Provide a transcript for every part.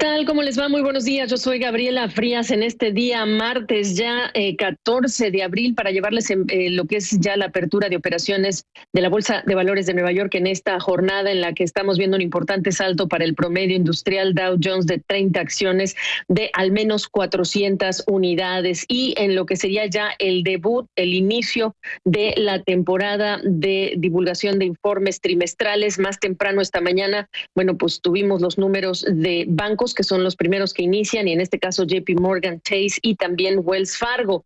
tal? ¿Cómo les va? Muy buenos días. Yo soy Gabriela Frías en este día martes ya 14 de abril para llevarles lo que es ya la apertura de operaciones de la Bolsa de Valores de Nueva York en esta jornada en la que estamos viendo un importante salto para el promedio industrial Dow Jones de 30 acciones de al menos 400 unidades y en lo que sería ya el debut, el inicio de la temporada de divulgación de informes trimestrales. Más temprano esta mañana, bueno, pues tuvimos los números de bancos que son los primeros que inician, y en este caso JP Morgan Chase y también Wells Fargo.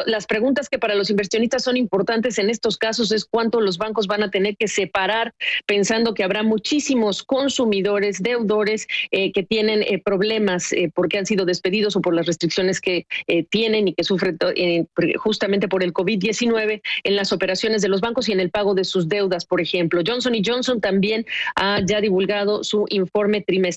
Las preguntas que para los inversionistas son importantes en estos casos es cuánto los bancos van a tener que separar, pensando que habrá muchísimos consumidores, deudores que tienen problemas porque han sido despedidos o por las restricciones que tienen y que sufren justamente por el COVID-19 en las operaciones de los bancos y en el pago de sus deudas, por ejemplo. Johnson & Johnson también ha ya divulgado su informe trimestral.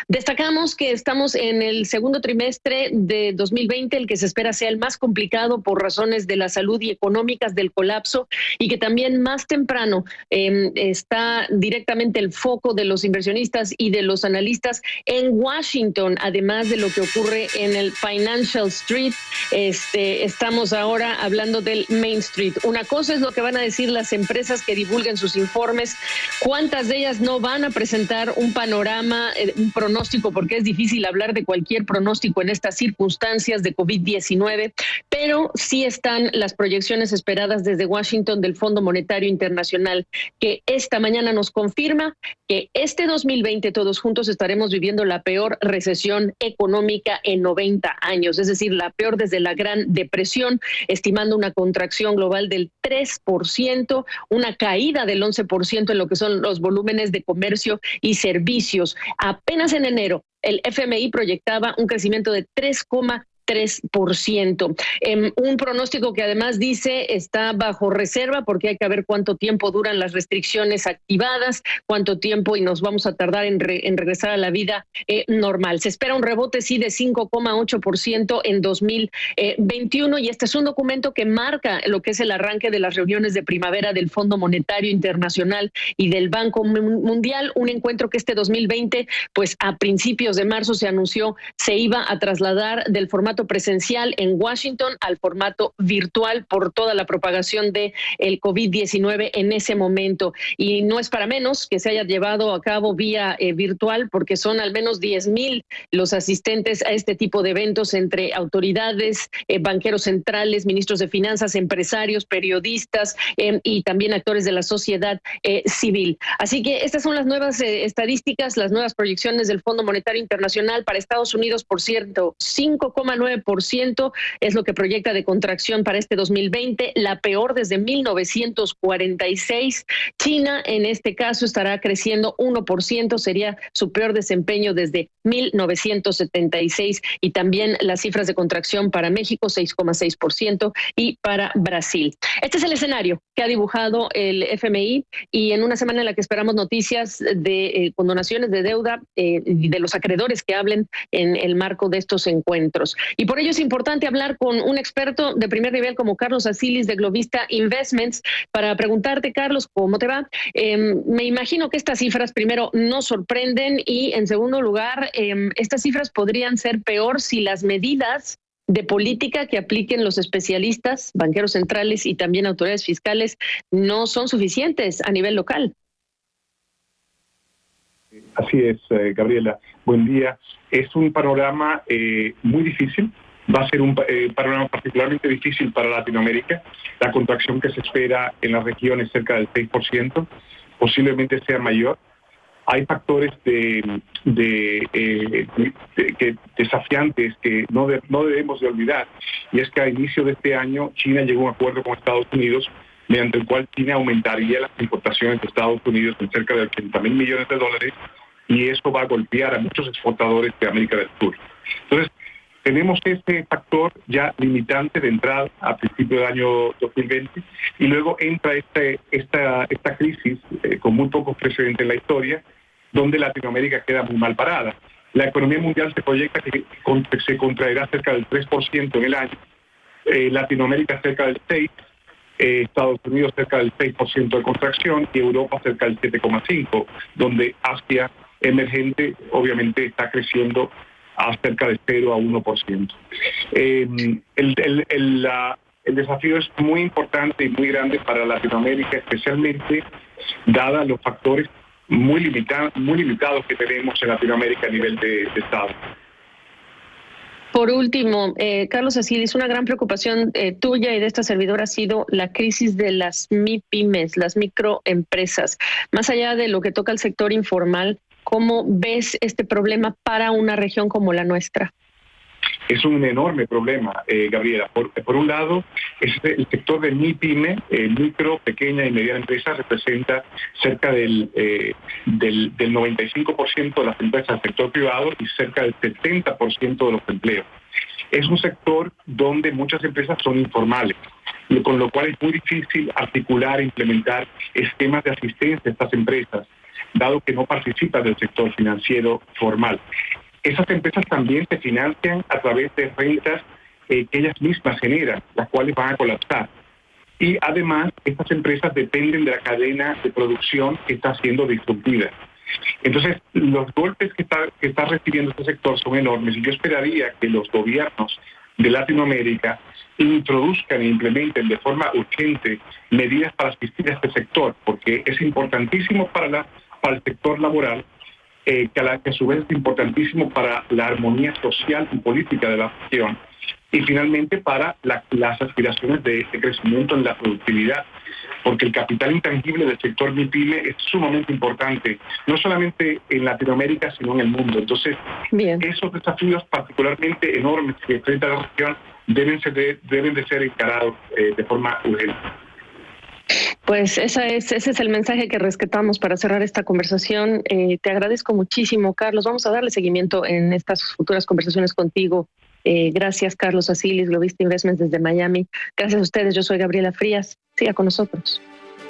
Destacamos que estamos en el segundo trimestre de 2020, el que se espera sea el más complicado por razones de la salud y económicas del colapso, y que también más temprano está directamente el foco de los inversionistas y de los analistas en Washington, además de lo que ocurre en el Financial Street. Estamos ahora hablando del Main Street. Una cosa es lo que van a decir las empresas que divulguen sus informes, cuántas de ellas no van a presentar un panorama, un pronóstico, porque es difícil hablar de cualquier pronóstico en estas circunstancias de COVID-19, pero sí están las proyecciones esperadas desde Washington del Fondo Monetario Internacional, que esta mañana nos confirma que este 2020 todos juntos estaremos viviendo la peor recesión económica en 90 años, es decir, la peor desde la Gran Depresión, estimando una contracción global del 3%, una caída del 11% en lo que son los volúmenes de comercio y servicios. Apenas en enero, el FMI proyectaba un crecimiento de 3,3%. Un pronóstico que además dice está bajo reserva porque hay que ver cuánto tiempo duran las restricciones activadas, cuánto tiempo y nos vamos a tardar en regresar a la vida normal. Se espera un rebote, sí, de 5,8% en 2021, y este es un documento que marca lo que es el arranque de las reuniones de primavera del Fondo Monetario Internacional y del Banco Mundial, un encuentro que este 2020, pues a principios de marzo se anunció se iba a trasladar del formato presencial en Washington al formato virtual por toda la propagación de el COVID-19 en ese momento. Y no es para menos que se haya llevado a cabo vía virtual, porque son al menos 10,000 los asistentes a este tipo de eventos entre autoridades, banqueros centrales, ministros de finanzas, empresarios, periodistas y también actores de la sociedad civil. Así que estas son las nuevas estadísticas, las nuevas proyecciones del Fondo Monetario Internacional para Estados Unidos, por cierto, 5,9% es lo que proyecta de contracción para este 2020, la peor desde 1946. China, en este caso, estará creciendo 1%, sería su peor desempeño desde 1976, y también las cifras de contracción para México, 6,6%, y para Brasil. Este es el escenario que ha dibujado el FMI, y en una semana en la que esperamos noticias de condonaciones de deuda y de los acreedores que hablen en el marco de estos encuentros. Y por ello es importante hablar con un experto de primer nivel como Carlos Asilis de Globista Investments para preguntarte, Carlos, ¿cómo te va? Me imagino que estas cifras, primero, nos sorprenden, y en segundo lugar, estas cifras podrían ser peor si las medidas de política que apliquen los especialistas, banqueros centrales y también autoridades fiscales no son suficientes a nivel local. Así es, Gabriela. Buen día. Es un panorama muy difícil. Va a ser un panorama particularmente difícil para Latinoamérica. La contracción que se espera en la región es cerca del 6%, posiblemente sea mayor. Hay factores desafiantes que no debemos de olvidar, y es que a inicio de este año China llegó a un acuerdo con Estados Unidos mediante el cual China aumentaría las importaciones de Estados Unidos en cerca de 80,000 millones de dólares, y eso va a golpear a muchos exportadores de América del Sur. Entonces, tenemos este factor ya limitante de entrada a principio del año 2020, y luego entra esta crisis con muy pocos precedentes en la historia, donde Latinoamérica queda muy mal parada. La economía mundial se proyecta que se contraerá cerca del 3% en el año, Latinoamérica cerca del 6%, Estados Unidos cerca del 6% de contracción y Europa cerca del 7,5%, donde Asia emergente obviamente está creciendo a cerca de 0 a 1%. El desafío es muy importante y muy grande para Latinoamérica, especialmente dada los factores muy limitados que tenemos en Latinoamérica a nivel de Estado. Por último, Carlos Asilis, una gran preocupación tuya y de esta servidora ha sido la crisis de las MIPYMES, las microempresas. Más allá de lo que toca al sector informal, ¿cómo ves este problema para una región como la nuestra? Es un enorme problema, Gabriela. Por un lado, el sector de MIPYME, micro, pequeña y mediana empresa, representa cerca del 95% de las empresas del sector privado y cerca del 70% de los empleos. Es un sector donde muchas empresas son informales, con lo cual es muy difícil articular e implementar esquemas de asistencia a estas empresas, dado que no participan del sector financiero formal. Esas empresas también se financian a través de rentas que ellas mismas generan, las cuales van a colapsar. Y además, estas empresas dependen de la cadena de producción que está siendo disruptiva. Entonces, los golpes que está recibiendo este sector son enormes y yo esperaría que los gobiernos de Latinoamérica introduzcan e implementen de forma urgente medidas para asistir a este sector, porque es importantísimo para el sector laboral, que a su vez es importantísimo para la armonía social y política de la región y finalmente para las aspiraciones de crecimiento en la productividad, porque el capital intangible del sector MIPYME es sumamente importante, no solamente en Latinoamérica, sino en el mundo. Entonces, esos desafíos particularmente enormes que enfrenta la región deben de ser encarados de forma urgente. Pues ese es el mensaje que rescatamos para cerrar esta conversación. Te agradezco muchísimo, Carlos. Vamos a darle seguimiento en estas futuras conversaciones contigo. Gracias, Carlos Asilis, Globista Investments desde Miami. Gracias a ustedes. Yo soy Gabriela Frías. Siga con nosotros.